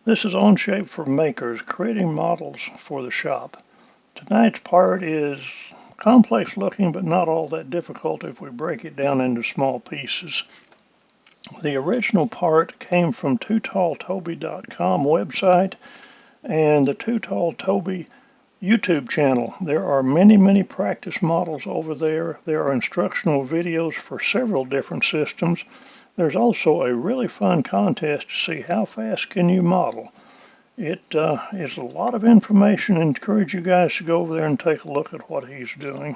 This is Onshape for Makers, creating models for the shop. Tonight's part is complex looking but not all that difficult if we break it down into small pieces. The original part came from tootalltoby.com website and the Too Tall Toby YouTube channel. There are many practice models over there. There are instructional videos for several different systems. There's also a really fun contest to see how fast can you model. It is a lot of information, and encourage you guys to go over there and take a look at what he's doing.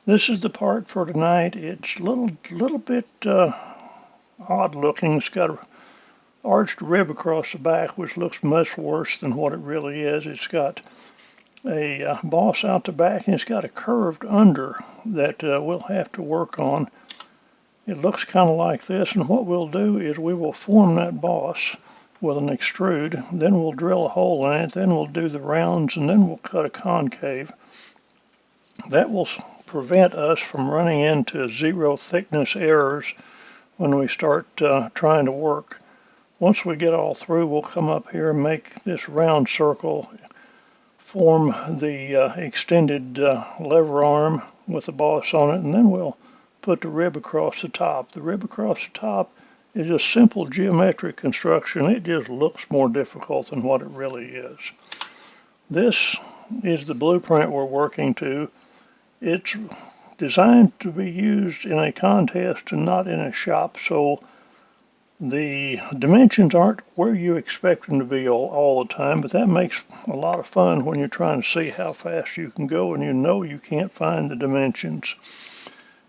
This is the part for tonight. It's a little bit odd looking. It's got an arched rib across the back, which looks much worse than what it really is. It's got a boss out the back, and it's got a curved under that we'll have to work on. It looks kind of like this, and what we'll do is we will form that boss with an extrude, then we'll drill a hole in it, then we'll do the rounds, and then we'll cut a concave. That will prevent us from running into zero thickness errors when we start trying to work. Once we get all through, we'll come up here and make this round circle, form the extended lever arm with the boss on it, and then we'll put the rib across the top. The rib across the top is just simple geometric construction. It just looks more difficult than what it really is. This is the blueprint we're working to. It's designed to be used in a contest and not in a shop, so the dimensions aren't where you expect them to be all the time, but that makes a lot of fun when you're trying to see how fast you can go and you know you can't find the dimensions.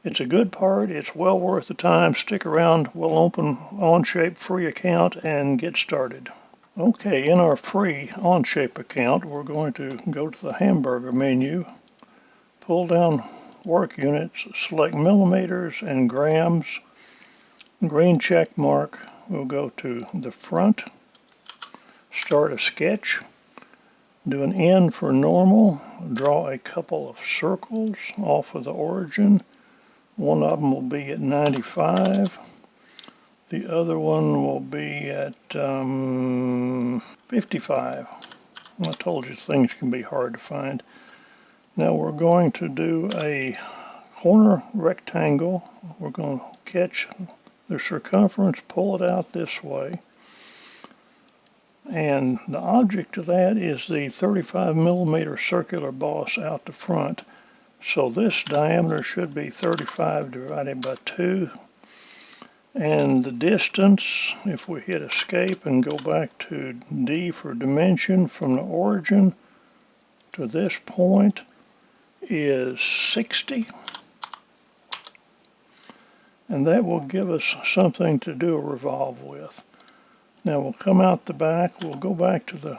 It's a good part. It's well worth the time. Stick around. We'll open Onshape free account and get started. Okay, in our free Onshape account, we're going to go to the hamburger menu, pull down work units, select millimeters and grams, green check mark. We'll go to the front, start a sketch, do an N for normal, draw a couple of circles off of the origin. One of them will be at 95. The other one will be at 55. I told you things can be hard to find. Now we're going to do a corner rectangle. We're going to catch the circumference, pull it out this way. And the object of that is the 35 millimeter circular boss out the front. So this diameter should be 35 divided by 2. And the distance, if we hit escape and go back to D for dimension, from the origin to this point is 60. And that will give us something to do a revolve with. Now we'll come out the back, we'll go back to the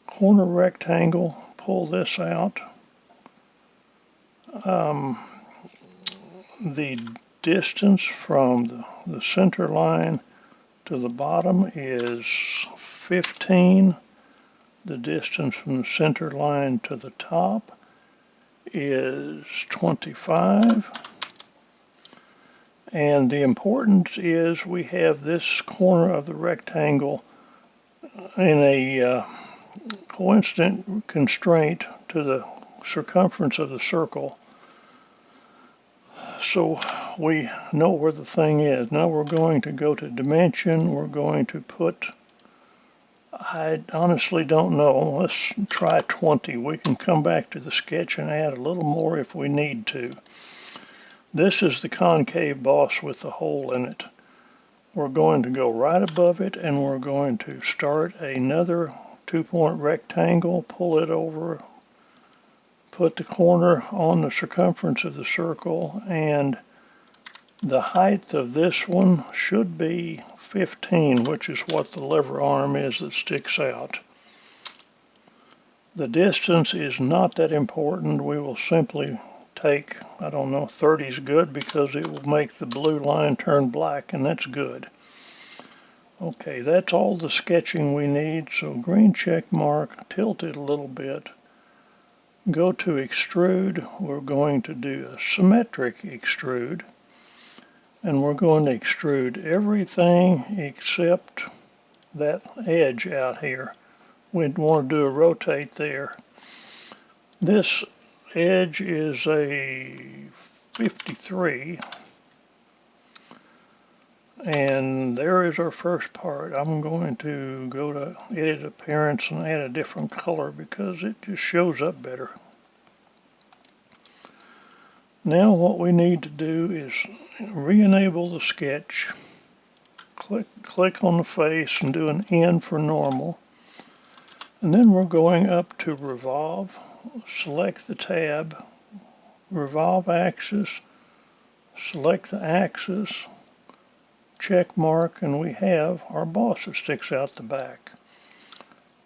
corner rectangle, pull this out. The distance from the center line to the bottom is 15. The distance from the center line to the top is 25. And the importance is we have this corner of the rectangle in a coincident constraint to the circumference of the circle, so we know where the thing is. Now we're going to go to dimension. We're going to put, I honestly don't know, let's try 20. We can come back to the sketch and add a little more if we need to. This is the concave boss with the hole in it. We're going to go right above it, and we're going to start another 2-point rectangle, pull it over, put the corner on the circumference of the circle, and the height of this one should be 15, which is what the lever arm is that sticks out. The distance is not that important. We will simply take, I don't know, 30 is good because it will make the blue line turn black, and that's good. Okay, that's all the sketching we need, so green check mark, tilt it a little bit. Go to extrude. We're going to do a symmetric extrude, and we're going to extrude everything except that edge out here. We'd want to do a rotate there. This edge is a 53, and there is our first part. I'm going to go to Edit Appearance and add a different color because it just shows up better. Now what we need to do is re-enable the sketch, click on the face and do an N for normal, and then we're going up to Revolve, select the tab, Revolve Axis, select the axis, check mark, and we have our boss that sticks out the back.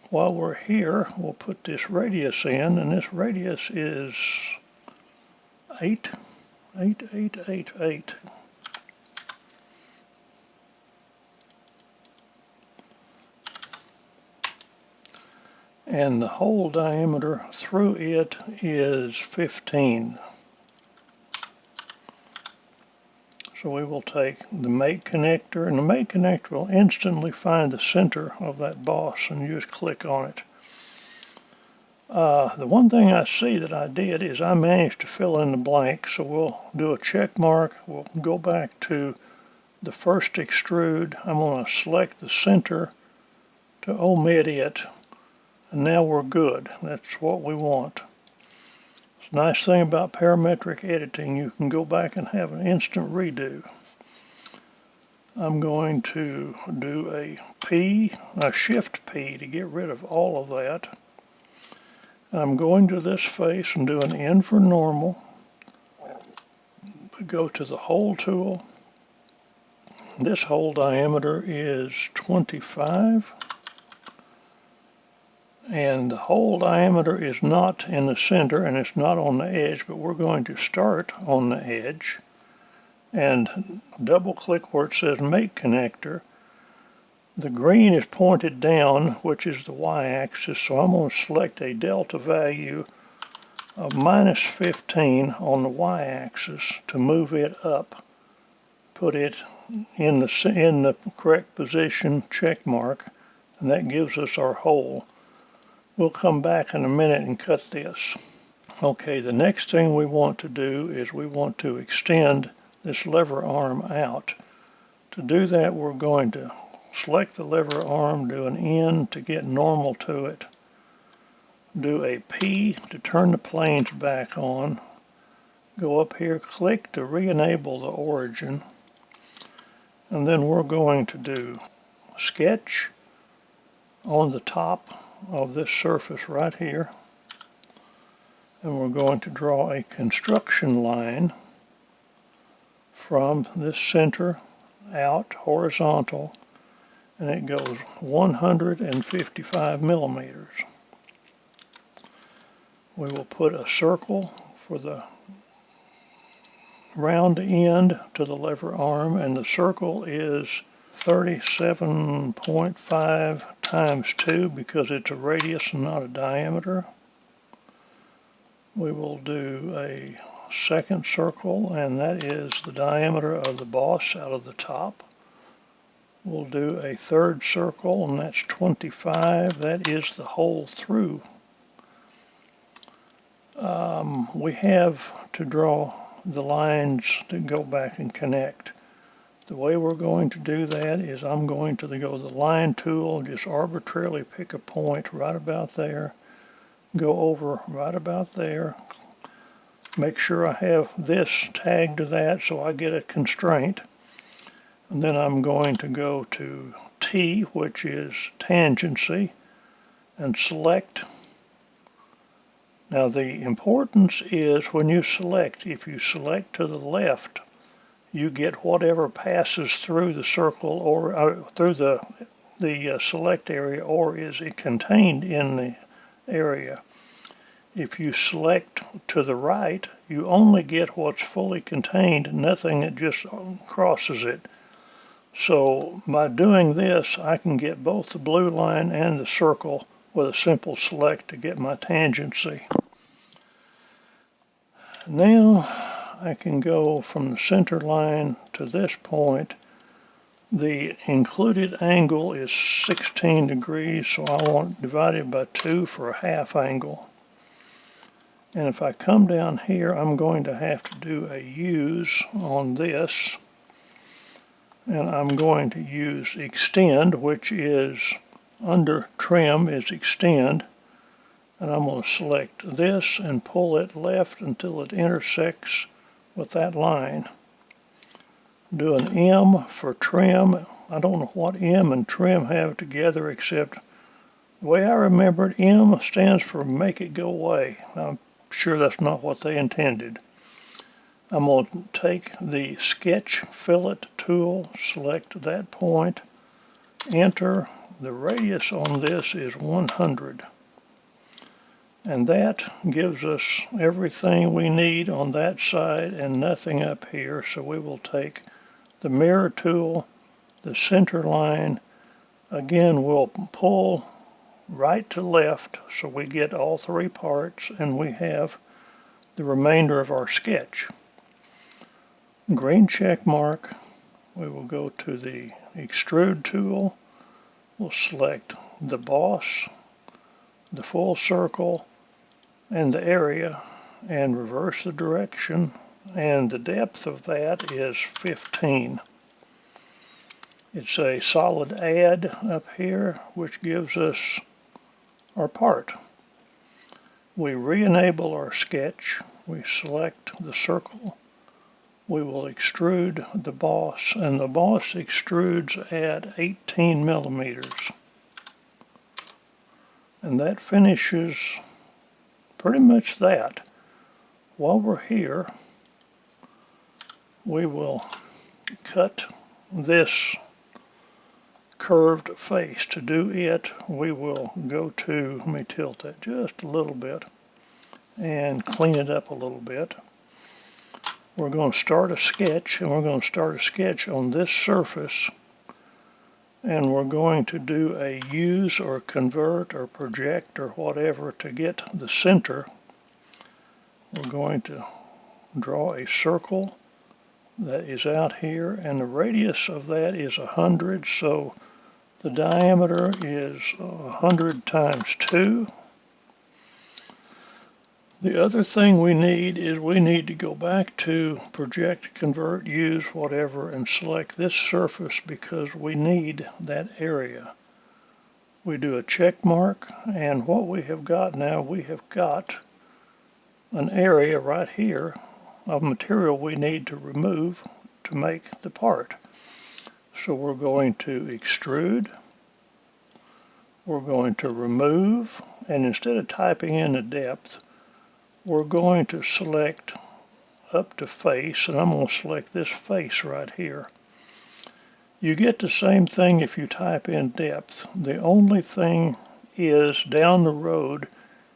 While we're here, we'll put this radius in, and this radius is 8. And the hole diameter through it is 15. So we will take the make connector, and the make connector will instantly find the center of that boss, and you just click on it. The one thing I see that I did is I managed to fill in the blank, so we'll do a check mark. We'll go back to the first extrude. I'm going to select the center to omit it, and now we're good. That's what we want. It's a nice thing about parametric editing, you can go back and have an instant redo. I'm going to do a Shift P to get rid of all of that. I'm going to this face and do an N for normal. Go to the hole tool. This hole diameter is 25. And the hole diameter is not in the center and it's not on the edge, but we're going to start on the edge and double click where it says make connector. The green is pointed down, which is the y-axis, so I'm going to select a delta value of -15 on the y-axis to move it up, put it in the correct position, check mark, and that gives us our hole. We'll come back in a minute and cut this. Okay, the next thing we want to do is we want to extend this lever arm out. To do that, we're going to select the lever arm, do an N to get normal to it, do a P to turn the planes back on, go up here, click to re-enable the origin, and then we're going to do sketch on the top of this surface right here, and we're going to draw a construction line from this center out horizontal, and it goes 155 millimeters. We will put a circle for the round end to the lever arm, and the circle is 37.5 times 2 because it's a radius and not a diameter. We will do a second circle, and that is the diameter of the boss out of the top. We'll do a third circle, and that's 25. That is the hole through. We have to draw the lines that go back and connect. The way we're going to do that is I'm going to go to the line tool, just arbitrarily pick a point right about there, go over right about there, make sure I have this tagged to that so I get a constraint. And then I'm going to go to T, which is tangency, and select. Now the importance is when you select, if you select to the left, you get whatever passes through the circle or through the select area or is it contained in the area. If you select to the right, you only get what's fully contained, nothing that just crosses it. So by doing this, I can get both the blue line and the circle with a simple select to get my tangency. Now I can go from the center line to this point, The included angle is 16 degrees, so I want it divided by 2 for a half angle. And if I come down here, I'm going to have to do a use on this. And I'm going to use extend, which is under trim is extend. And I'm going to select this and pull it left until it intersects with that line. Do an M for trim. I don't know what M and trim have together, except the way I remember it, M stands for make it go away. I'm sure that's not what they intended. I'm going to take the sketch fillet tool, select that point, enter. The radius on this is 100. And that gives us everything we need on that side and nothing up here. So we will take the mirror tool, the center line. Again, we'll pull right to left so we get all three parts and we have the remainder of our sketch. Green check mark. We will go to the extrude tool. We'll select the boss, the full circle, and the area, and reverse the direction, and the depth of that is 15. It's a solid add up here, which gives us our part. We re-enable our sketch. We select the circle. We will extrude the boss, and the boss extrudes at 18 millimeters. And that finishes pretty much that. While we're here, we will cut this curved face. To do it, we will go to, let me tilt that just a little bit and clean it up a little bit. We're going to start a sketch, and we're going to start a sketch on this surface, and we're going to do a use or convert or project or whatever to get the center. We're going to draw a circle that is out here, and the radius of that is 100, so the diameter is 100 times 2. The other thing we need is we need to go back to project, convert, use, whatever, and select this surface because we need that area. We do a check mark, and what we have got now, we have got an area right here of material we need to remove to make the part. So we're going to extrude, we're going to remove, and instead of typing in the depth, we're going to select up to face, and I'm going to select this face right here. You get the same thing if you type in depth. The only thing is down the road,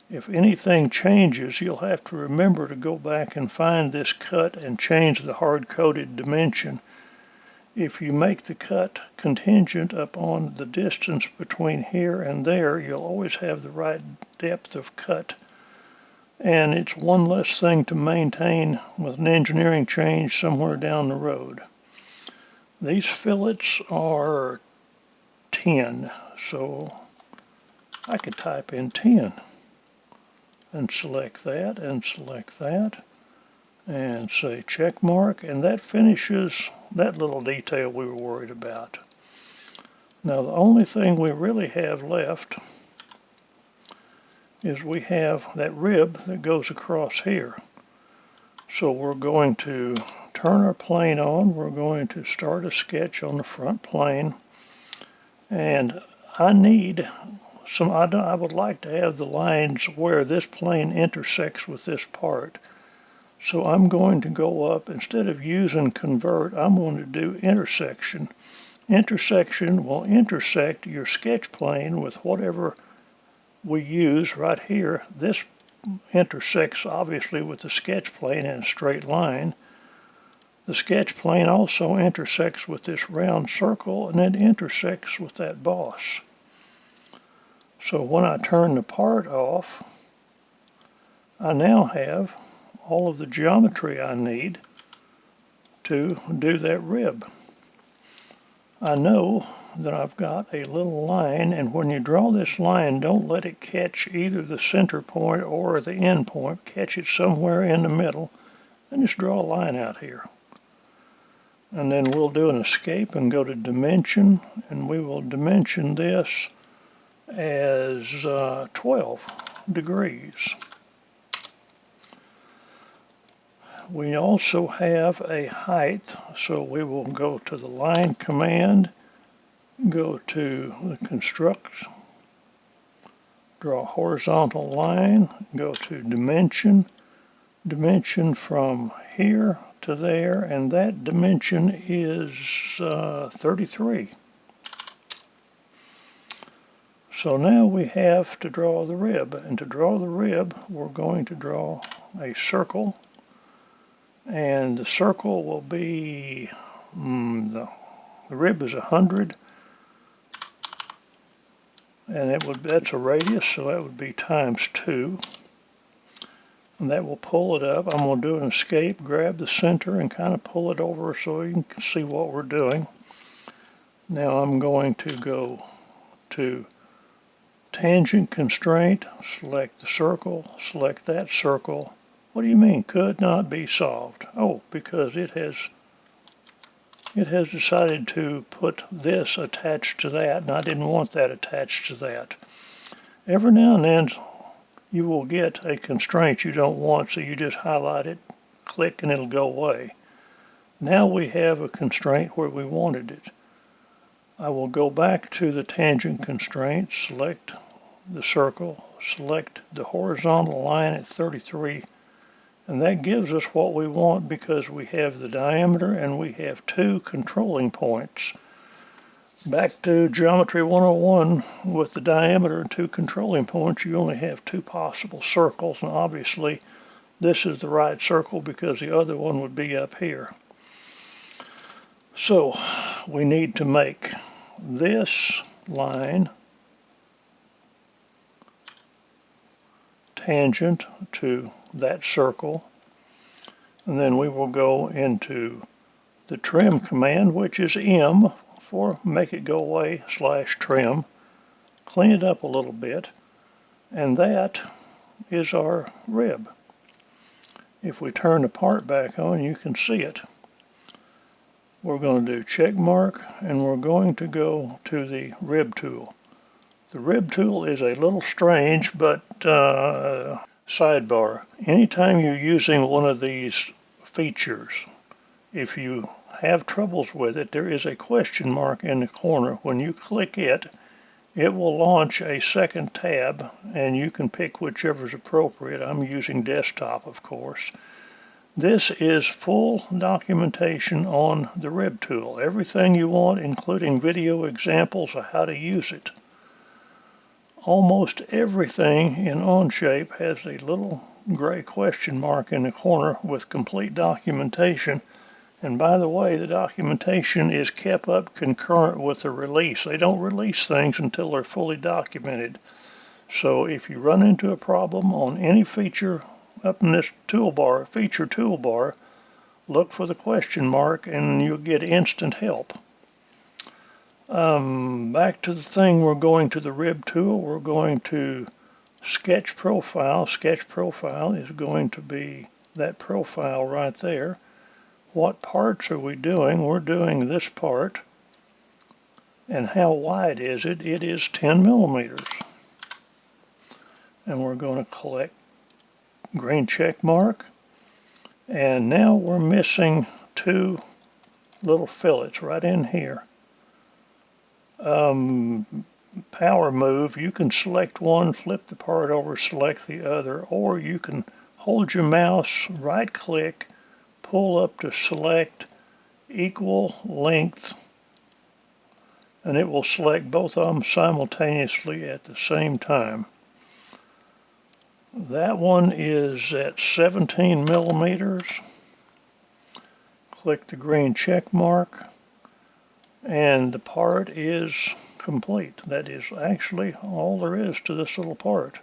if anything changes, you'll have to remember to go back and find this cut and change the hard-coded dimension. If you make the cut contingent upon the distance between here and there, you'll always have the right depth of cut. And it's one less thing to maintain with an engineering change somewhere down the road. These fillets are 10, so I could type in 10 and select that and say check mark, and that finishes that little detail we were worried about. Now the only thing we really have left is we have that rib that goes across here. So we're going to turn our plane on, we're going to start a sketch on the front plane, and I need some, I would like to have the lines where this plane intersects with this part. So I'm going to go up, instead of using convert, I'm going to do intersection. Intersection will intersect your sketch plane with whatever we use right here. This intersects obviously with the sketch plane in a straight line. The sketch plane also intersects with this round circle, and it intersects with that boss. So when I turn the part off, I now have all of the geometry I need to do that rib. I know that I've got a little line, and when you draw this line, don't let it catch either the center point or the end point. Catch it somewhere in the middle, and just draw a line out here. And then we'll do an escape and go to dimension, and we will dimension this as 12 degrees. We also have a height, so we will go to the line command, go to the construct, draw a horizontal line, go to dimension, dimension from here to there, and that dimension is 33. So now we have to draw the rib, and to draw the rib we're going to draw a circle, and the circle will be, the rib is 100, and that's a radius, so that would be times 2. And that will pull it up. I'm going to do an escape, grab the center, and kind of pull it over so you can see what we're doing. Now I'm going to go to tangent constraint, select the circle, select that circle. What do you mean, could not be solved? Oh, because it has decided to put this attached to that, and I didn't want that attached to that. Every now and then you will get a constraint you don't want, so you just highlight it, click, and it'll go away. Now we have a constraint where we wanted it. I will go back to the tangent constraint, select the circle, select the horizontal line at 33, and that gives us what we want because we have the diameter and we have 2 controlling points. Back to Geometry 101, with the diameter and 2 controlling points, you only have 2 possible circles, and obviously this is the right circle because the other one would be up here. So we need to make this line tangent to that circle, and then we will go into the trim command, which is M for make it go away / trim, clean it up a little bit, and that is our rib. If we turn the part back on, you can see it. We're going to do check mark, and we're going to go to the rib tool. The rib tool is a little strange, but sidebar. Anytime you're using one of these features, if you have troubles with it, there is a question mark in the corner. When you click it, it will launch a second tab, and you can pick whichever is appropriate. I'm using desktop, of course. This is full documentation on the rib tool. Everything you want, including video examples of how to use it. Almost everything in Onshape has a little gray question mark in the corner with complete documentation. And by the way, the documentation is kept up concurrent with the release. They don't release things until they're fully documented. So if you run into a problem on any feature up in this toolbar, feature toolbar, look for the question mark and you'll get instant help. Back to the thing, we're going to the rib tool. We're going to sketch profile. Sketch profile is going to be that profile right there. What parts are we doing? We're doing this part. And how wide is it? It is 10 millimeters. And we're going to collect green check mark. And now we're missing 2 little fillets right in here. Power move, you can select one, flip the part over, select the other, or you can hold your mouse, right click, pull up to select equal length, and it will select both of them simultaneously at the same time. That one is at 17 millimeters. Click the green check mark, and the part is complete. That is actually all there is to this little part.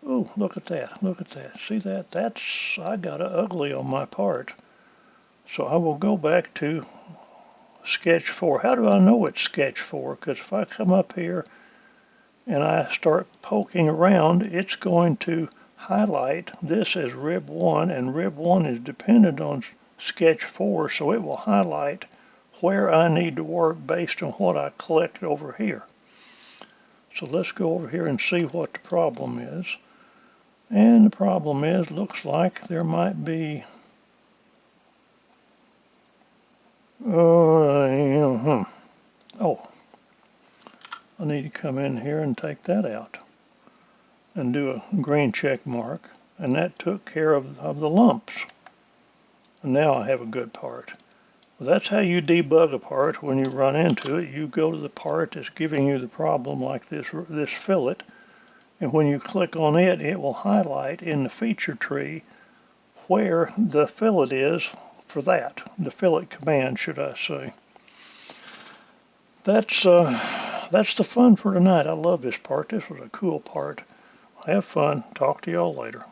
Ooh, look at that, look at that. See that? I got an ugly on my part. So I will go back to sketch 4. How do I know it's sketch 4? Because if I come up here and I start poking around, it's going to highlight this as rib 1, and rib 1 is dependent on sketch 4, so it will highlight where I need to work based on what I collect over here. So let's go over here and see what the problem is. And the problem is, looks like there might be oh, I need to come in here and take that out and do a green check mark, and that took care of the lumps. And now I have a good part. Well, that's how you debug a part when you run into it. You go to the part that's giving you the problem, like this fillet, and when you click on it, it will highlight in the feature tree where the fillet is for that, the fillet command, should I say. That's the fun for tonight. I love this part. This was a cool part. Have fun. Talk to y'all later.